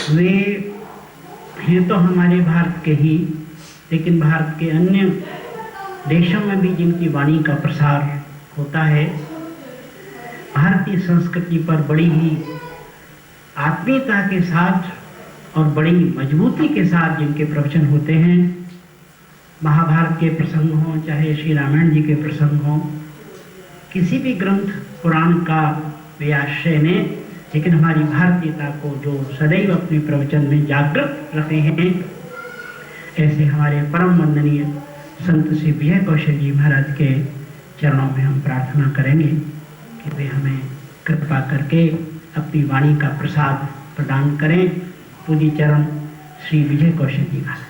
वे ये तो हमारे भारत के ही, लेकिन भारत के अन्य देशों में भी जिनकी वाणी का प्रसार होता है, भारतीय संस्कृति पर बड़ी ही आत्मीयता के साथ और बड़ी मजबूती के साथ जिनके प्रवचन होते हैं, महाभारत के प्रसंग हों, चाहे श्री रामायण जी के प्रसंग हों, किसी भी ग्रंथ पुराण का वे आश्रय ने, लेकिन हमारी भारतीयता को जो सदैव अपने प्रवचन में जागृत रखे हैं, ऐसे हमारे परम वंदनीय संत श्री विजय कौशल जी महाराज के चरणों में हम प्रार्थना करेंगे कि वे हमें कृपा करके अपनी वाणी का प्रसाद प्रदान करें। पूज्य चरण श्री विजय कौशल जी महाराज।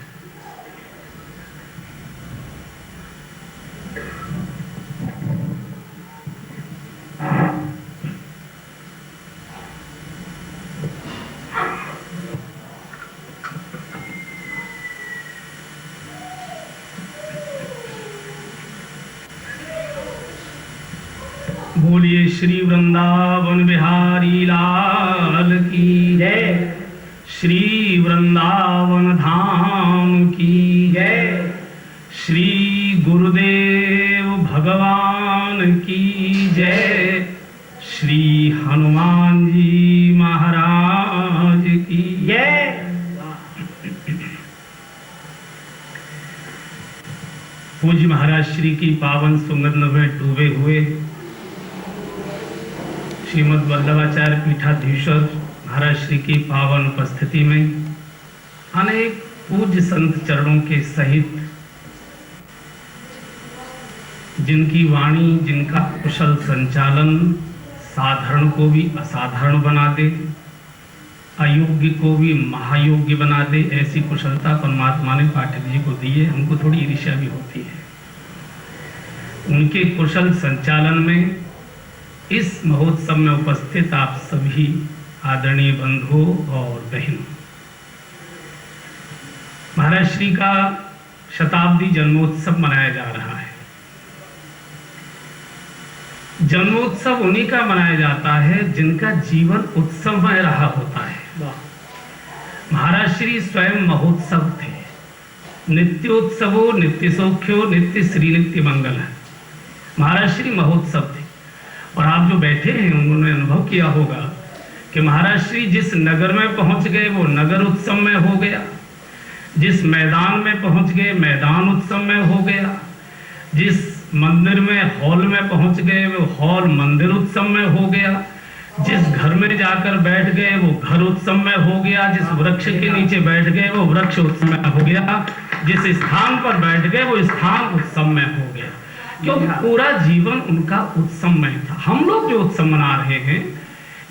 बोलिए श्री वृंदावन बिहारी लाल की जय, श्री वृंदावन धाम की जय, श्री गुरुदेव भगवान की जय, श्री हनुमान जी महाराज की जय। पूज्य महाराज श्री की पावन सुगंध में डूबे हुए श्रीमद् वल्लभाचार्य पीठाधीश्वर महाराज श्री की पावन उपस्थिति में अनेक पूज्य संत चरणों के सहित, जिनकी वाणी, जिनका कुशल संचालन साधारण को भी असाधारण बना दे, अयोग्य को भी महायोग्य बना दे, ऐसी कुशलता परमात्मा ने पाठक जी को दी है। हमको थोड़ी ईर्ष्या भी होती है उनके कुशल संचालन में। इस महोत्सव में उपस्थित आप सभी आदरणीय बंधुओं और बहनों, महाराज श्री का शताब्दी जन्मोत्सव मनाया जा रहा है। जन्मोत्सव उन्हीं का मनाया जाता है जिनका जीवन उत्सवमय रहा होता है। महाराज श्री स्वयं महोत्सव थे। नित्योत्सवो नित्य सौख्यो नित्य श्री नित्य मंगल है। महाराज श्री महोत्सव थे। और आप जो बैठे हैं उन्होंने अनुभव किया होगा कि महाराज श्री जिस नगर में पहुंच गए वो नगर उत्सव में हो गया, जिस मैदान में पहुंच गए मैदान उत्सव में हो गया, जिस मंदिर में हॉल में पहुंच गए वो हॉल मंदिर उत्सव में हो गया, जिस घर में जाकर बैठ गए वो घर उत्सव में हो गया, जिस वृक्ष के नीचे बैठ गए वो वृक्ष उत्सव में हो गया, जिस स्थान पर बैठ गए वो स्थान उत्सव में हो गया, क्योंकि पूरा जीवन उनका उत्सवमय था। हम लोग जो उत्सव मना रहे हैं,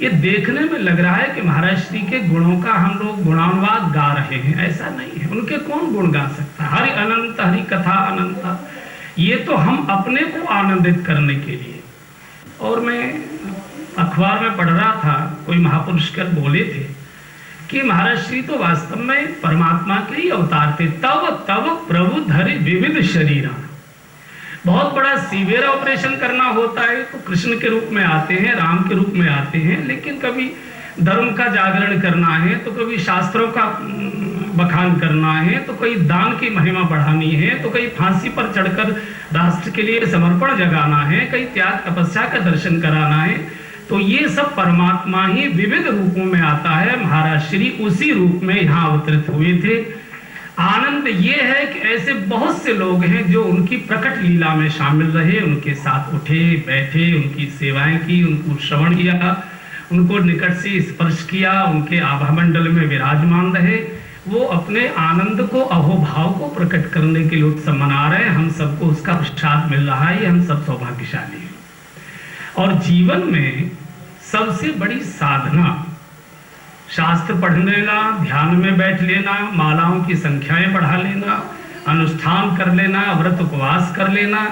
ये देखने में लग रहा है कि महाराज श्री के गुणों का हम लोग गुणानुवाद गा रहे हैं, ऐसा नहीं है। उनके कौन गुण गा सकता है? हरि अनंत, हरि कथा अनंत, ये तो हम अपने को आनंदित करने के लिए। और मैं अखबार में पढ़ रहा था, कोई महापुरुषकर बोले थे कि महाराज श्री तो वास्तव में परमात्मा के ही अवतार थे। तब तब प्रभु धरि विविध शरीरा। बहुत बड़ा सीवियर ऑपरेशन करना होता है तो कृष्ण के रूप में आते हैं, राम के रूप में आते हैं, लेकिन कभी धर्म का जागरण करना है, तो कभी शास्त्रों का बखान करना है, तो कहीं दान की महिमा बढ़ानी है, तो कहीं फांसी पर चढ़कर राष्ट्र के लिए समर्पण जगाना है, कहीं त्याग तपस्या का दर्शन कराना है। तो ये सब परमात्मा ही विविध रूपों में आता है। महाराज श्री उसी रूप में यहाँ अवतरित हुए थे। आनंद ये है कि ऐसे बहुत से लोग हैं जो उनकी प्रकट लीला में शामिल रहे, उनके साथ उठे बैठे, उनकी सेवाएं की, उनको श्रवण किया, उनको निकट से स्पर्श किया, उनके आभा मंडल में विराजमान रहे। वो अपने आनंद को, अहोभाव को प्रकट करने के लिए उत्सव मना रहे हैं। हम सबको उसका प्रसाद मिल रहा है, हम सब सौभाग्यशाली हैं। और जीवन में सबसे बड़ी साधना शास्त्र पढ़ लेना, ध्यान में बैठ लेना, मालाओं की संख्याएं बढ़ा लेना, अनुष्ठान कर लेना, व्रत उपवास कर लेना,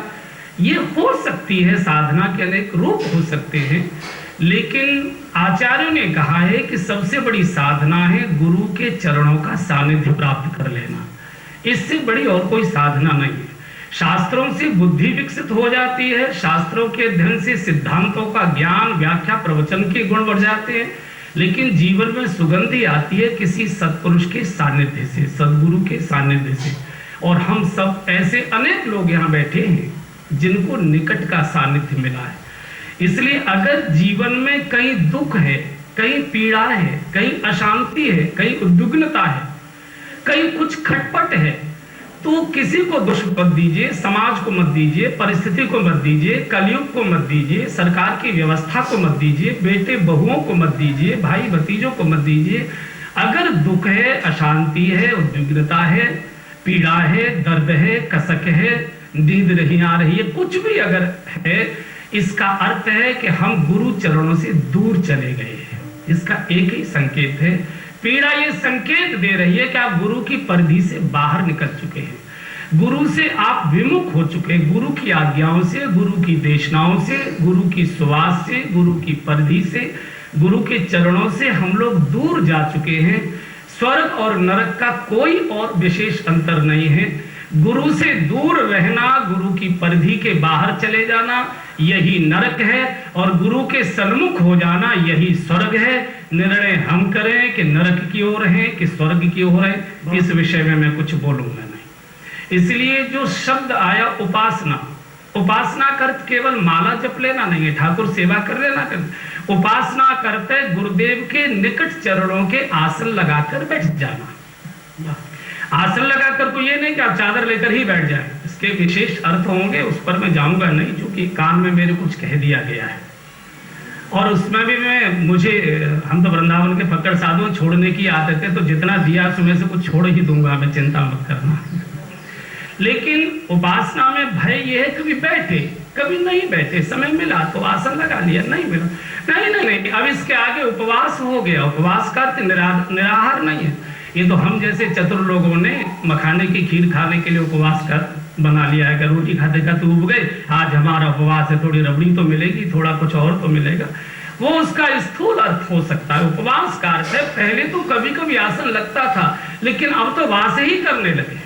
ये हो सकती है। साधना के अनेक रूप हो सकते हैं, लेकिन आचार्यों ने कहा है कि सबसे बड़ी साधना है गुरु के चरणों का सानिध्य प्राप्त कर लेना। इससे बड़ी और कोई साधना नहीं है। शास्त्रों से बुद्धि विकसित हो जाती है, शास्त्रों के अध्ययन से सिद्धांतों का ज्ञान, व्याख्या, प्रवचन के गुण बढ़ जाते हैं, लेकिन जीवन में सुगंधी आती है किसी सत्पुरुष के सानिध्य से, सदगुरु के सानिध्य से। और हम सब ऐसे अनेक लोग यहाँ बैठे हैं जिनको निकट का सानिध्य मिला है। इसलिए अगर जीवन में कहीं दुख है, कहीं पीड़ा है, कहीं अशांति है, कहीं उद्विग्नता है, कहीं कुछ खटपट है, तो किसी को दोष मत दीजिए, समाज को मत दीजिए, परिस्थिति को मत दीजिए, कलयुग को मत दीजिए, सरकार की व्यवस्था को मत दीजिए, बेटे बहुओं को मत दीजिए, भाई भतीजों को मत दीजिए। अगर दुख है, अशांति है, उद्विग्नता है, पीड़ा है, दर्द है, कसक है, नींद नहीं आ रही है, कुछ भी अगर है, इसका अर्थ है कि हम गुरु चरणों से दूर चले गए हैं। इसका एक ही संकेत है। पीड़ा ये संकेत दे रही है कि आप गुरु की परिधि से बाहर निकल चुके हैं, गुरु से आप विमुख हो चुके हैं, गुरु की आज्ञाओं से, गुरु की देशनाओं से, गुरु की सुवास से, गुरु की परिधि से, गुरु के चरणों से हम लोग दूर जा चुके हैं। स्वर्ग और नरक का कोई और विशेष अंतर नहीं है। गुरु से दूर रहना, गुरु की परिधि के बाहर चले जाना, यही नरक है, और गुरु के सन्मुख हो जाना यही स्वर्ग है। निर्णय हम करें कि नरक की ओर है कि स्वर्ग की ओर है, इस विषय में मैं कुछ बोलूंगा नहीं। इसलिए जो शब्द आया उपासना, उपासना करते केवल माला जप लेना नहीं है, ठाकुर सेवा कर लेना कर, उपासना करते गुरुदेव के निकट चरणों के आसन लगाकर बैठ जाना। आसन लगाकर को ये नहीं कि आप चादर लेकर ही बैठ जाए, इसके विशेष अर्थ होंगे, उस पर मैं जाऊंगा नहीं, क्योंकि कान में मेरे कुछ कह दिया गया है। और उसमें भी हम तो वृंदावन के फक्कड़ साधु छोड़ने की आदत है, तो जितना दिया उसमें से कुछ छोड़ ही दूंगा मैं, चिंता मत करना। लेकिन उपासना में भय ये है, कभी बैठे कभी नहीं बैठे, समय मिला तो आसन लगा लिया, नहीं मिला नहीं। अब इसके आगे उपवास हो गया। उपवास का निराहार नहीं है, ये तो हम जैसे चतुर लोगों ने मखाने की खीर खाने के लिए उपवास कर बना लिया है। रोटी खाते खाते उब गए, आज हमारा उपवास है, थोड़ी रबड़ी तो मिलेगी, थोड़ा कुछ और तो मिलेगा, वो उसका स्थूल अर्थ हो सकता है। उपवास का अर्थ है पहले तो कभी कभी आसन लगता था, लेकिन अब तो वास ही करने लगे,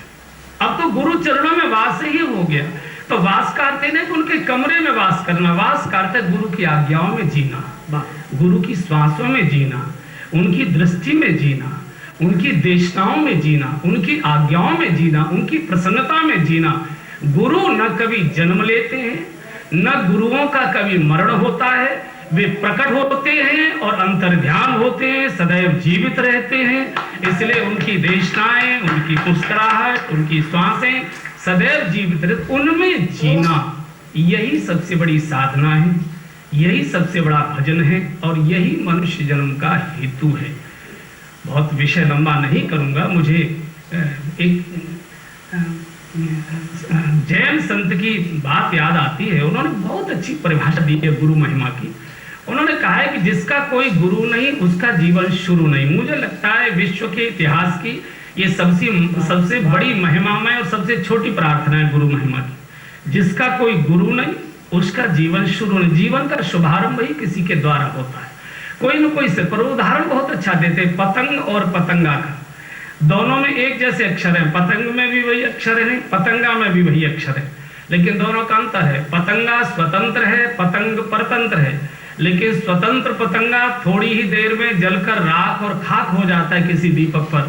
अब तो गुरु चरणों में वास ही हो गया। तो वास का अर्थ नहीं कि उनके कमरे में वास करना, वास का अर्थ है गुरु की आज्ञाओं में जीना, गुरु की श्वासों में जीना, उनकी दृष्टि में जीना, उनकी देशनाओं में जीना, उनकी आज्ञाओं में जीना, उनकी प्रसन्नता में जीना। गुरु न कभी जन्म लेते हैं, न गुरुओं का कभी मरण होता है, वे प्रकट होते हैं और अंतर्ध्यान होते हैं, सदैव जीवित रहते हैं। इसलिए उनकी देशनाएं, उनकी मुस्कुराहट, उनकी श्वासें सदैव जीवित रहते, उनमें जीना, यही सबसे बड़ी साधना है, यही सबसे बड़ा भजन है, और यही मनुष्य जन्म का हेतु है। बहुत विषय लंबा नहीं करूंगा। मुझे एक जैन संत की बात याद आती है, उन्होंने बहुत अच्छी परिभाषा दी है गुरु महिमा की। उन्होंने कहा है कि जिसका कोई गुरु नहीं उसका जीवन शुरू नहीं। मुझे लगता है विश्व के इतिहास की ये सबसे बड़ी महिमामय और सबसे छोटी प्रार्थना है गुरु महिमा की। जिसका कोई गुरु नहीं उसका जीवन शुरू नहीं। जीवन का शुभारंभ ही किसी के द्वारा होता है, कोई न कोई से। पर उदाहरण बहुत अच्छा देते, पतंग और पतंगा का, दोनों में एक जैसे अक्षर है, पतंग में भी वही अक्षर है, पतंगा में भी वही अक्षर है, लेकिन दोनों का अंतर है। पतंगा स्वतंत्र है, पतंग परतंत्र है। लेकिन स्वतंत्र पतंगा थोड़ी ही देर में जलकर राख और खाक हो जाता है किसी दीपक पर।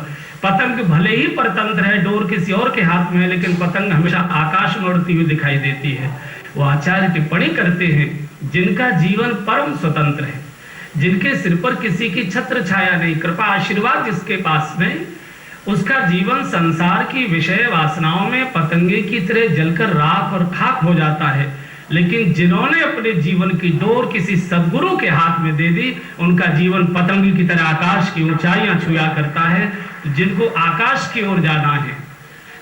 पतंग भले ही परतंत्र है, डोर किसी और के हाथ में है, लेकिन पतंग हमेशा आकाश में उड़ती हुई दिखाई देती है। वो आचार्य टिप्पणी करते हैं, जिनका जीवन परम स्वतंत्र है, जिनके सिर पर किसी की छत्र छाया नहीं, कृपा आशीर्वाद जिसके पास में, उसका जीवन संसार की विषय वासनाओं में पतंगे की तरह जलकर राख और खाक हो जाता है। लेकिन जिन्होंने अपने जीवन की डोर किसी सद्गुरु के हाथ में दे दी, उनका जीवन पतंग की तरह आकाश की ऊंचाइयां छुआ करता है। जिनको आकाश की ओर जाना है,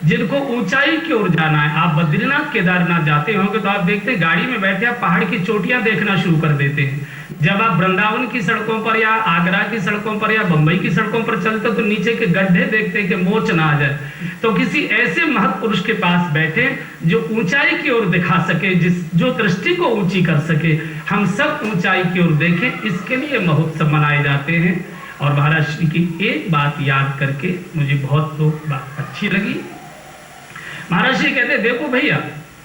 जिनको ऊंचाई की ओर जाना है, आप बद्रीनाथ केदारनाथ जाते होंगे तो आप देखते हैं गाड़ी में बैठे आप पहाड़ की चोटियां देखना शुरू कर देते हैं। जब आप वृंदावन की सड़कों पर या आगरा की सड़कों पर या बंबई की सड़कों पर चलते तो नीचे के गड्ढे देखते हैं कि मोच ना आ जाए। तो किसी ऐसे महत्पुरुष के पास बैठे जो ऊंचाई की ओर दिखा सके, जो दृष्टि को ऊंची कर सके। हम सब ऊंचाई की ओर देखें, इसके लिए महोत्सव मनाए जाते हैं। और महाराज श्री की एक बात याद करके मुझे बहुत तो बात अच्छी लगी। महाराज श्री कहते, देखो भैया,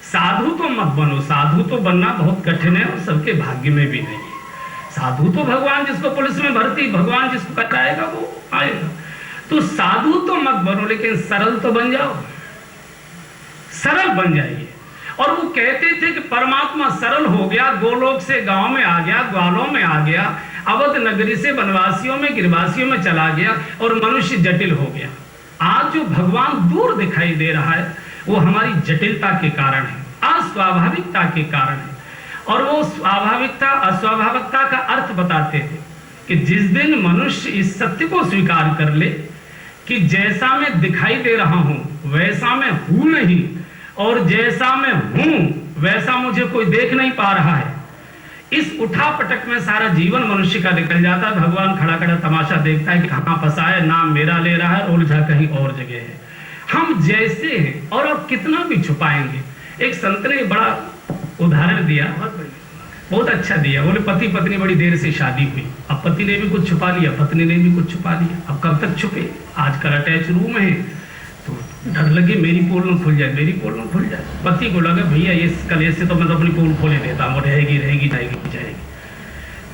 साधु तो मत बनो, साधु तो बनना बहुत कठिन है और सबके भाग्य में भी नहीं है। साधु तो भगवान जिसको पुलिस में भर्ती, भगवान जिसको कराएगा वो आएगा। तो साधु तो मत बनो, लेकिन सरल तो बन जाओ, सरल बन जाइए। और वो कहते थे कि परमात्मा सरल हो गया, गोलोक से गांव में आ गया, ग्वालों में आ गया, अवध नगरी से वनवासियों में गिरवासियों में चला गया और मनुष्य जटिल हो गया। आज जो भगवान दूर दिखाई दे रहा है वो हमारी जटिलता के कारण है, अस्वाभाविकता के कारण है। और वो स्वाभाविकता अस्वाभाविकता का अर्थ बताते थे कि जिस दिन मनुष्य इस सत्य को स्वीकार कर ले कि जैसा मैं दिखाई दे रहा हूं वैसा मैं हूं नहीं, और जैसा मैं हूं वैसा मुझे कोई देख नहीं पा रहा है, इस उठा पटक में सारा जीवन मनुष्य का निकल जाता है। भगवान खड़ा खड़ा तमाशा देखता है कि कहां फंसा है, नाम मेरा ले रहा है, उलझा कहीं और जगह है। हम जैसे हैं और कितना भी छुपाएंगे। एक संत ने बड़ा उदाहरण दिया, बहुत अच्छा दिया। बोले पति पत्नी बड़ी देर से शादी हुई, अब पति ने भी कुछ छुपा लिया, पत्नी ने भी कुछ छुपा लिया। अब कब तक छुपे? आजकल अटैच रूम है तो डर लगे मेरी पोल न खुल जाए, मेरी पोल न खुल जाए। पति को लगा भैया ये कल से तो मैं तो अपनी पोल खोले देता हूँ, रहेगी रहेगी जाएगी जाएगी।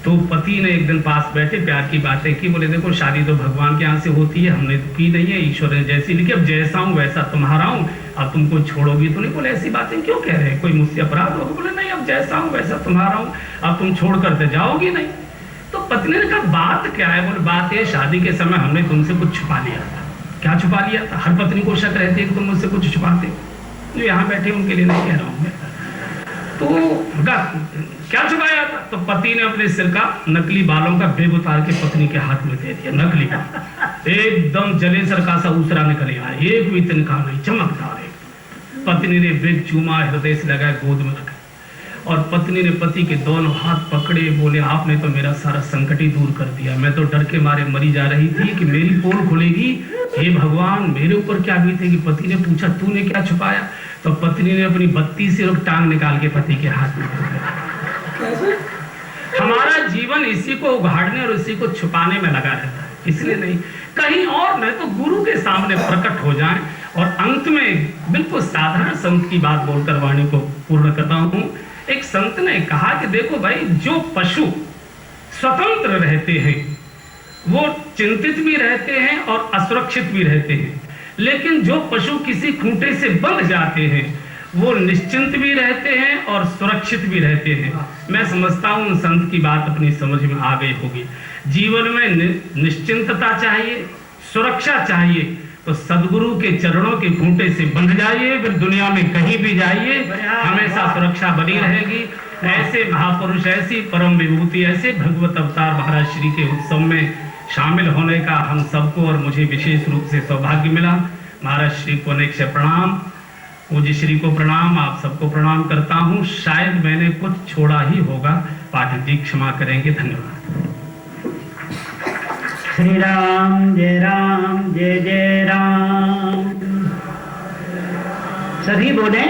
तो पति ने एक दिन पास बैठे प्यार की बातें की। बोले देखो शादी तो भगवान के यहाँ से होती है, हमने तो की नहीं है, ईश्वर ने जैसी लिखी, अब जैसा हूँ वैसा तुम्हारा हूँ, अब तुमको छोड़ोगी तो नहीं। बोले ऐसी बातें क्यों कह रहे हैं, कोई मुझसे अपराध होगा? बोले नहीं, अब जैसा हूँ वैसा तुम्हारा हूँ, अब तुम छोड़ कर तो जाओगी नहीं। तो पत्नी ने कहा बात क्या है? बोले बात ये शादी के समय हमने तुमसे कुछ छुपा लिया था। क्या छुपा लिया था? हर पत्नी को शक रहती है कि तुम मुझसे कुछ छुपाते हो। जो यहाँ बैठे उनके लिए नहीं कह रहा हूँ मैं। तो क्या छुपाया था? तो पति ने अपने सिर का नकली बालों का बेग उतार के पत्नी के हाथ में दे दिया, नकली बाल। एकदम जले सर का सा उसरा निकल आया, एक भी तिनका नहीं, चमकदार है। पत्नी ने बेग चूमा, हृदय से लगाया, गोद में रखा, और पत्नी ने पति के दोनों हाथ पकड़े। बोले आपने तो मेरा सारा संकट ही दूर कर दिया, मैं तो डर के मारे मरी जा रही थी कि मेरी पोल खुलेगी, हे भगवान मेरे ऊपर क्या बीतेगी। पति ने पूछा तूने क्या छुपाया? तो पत्नी ने अपनी 32 रुक टांग निकाल के पति के हाथ में दे दी। हमारा जीवन इसी को उघाड़ने और इसी को छुपाने में लगा रहता है, इसलिए नहीं कहीं और नहीं तो गुरु के सामने प्रकट हो जाएं। और अंत में बिल्कुल साधारण संत की बात बोलकर वाणी को पूर्ण करता हूं। एक संत ने कहा कि देखो भाई, जो पशु स्वतंत्र रहते हैं वो चिंतित भी रहते हैं और असुरक्षित भी रहते हैं, लेकिन जो पशु किसी खूंटे से बंध जाते हैं वो निश्चिंत भी रहते हैं और सुरक्षित भी रहते हैं। मैं समझता हूं उन संत की बात अपनी समझ में आ गई होगी। जीवन में निश्चिंतता चाहिए, सुरक्षा चाहिए, तो सदगुरु के चरणों के खूंटे से बंध जाइए, फिर दुनिया में कहीं भी जाइए, हमेशा सुरक्षा बनी रहेगी। ऐसे महापुरुष, ऐसी परम विभूति, ऐसे भगवत अवतार महाराज श्री के उत्सव में शामिल होने का हम सबको और मुझे विशेष रूप से सौभाग्य मिला। महाराज श्री को अनेक से प्रणाम, पूज्य श्री को प्रणाम, आप सबको प्रणाम करता हूँ। शायद मैंने कुछ छोड़ा ही होगा, पाठक जी क्षमा करेंगे। धन्यवाद। श्री राम जय जय राम। सभी बोले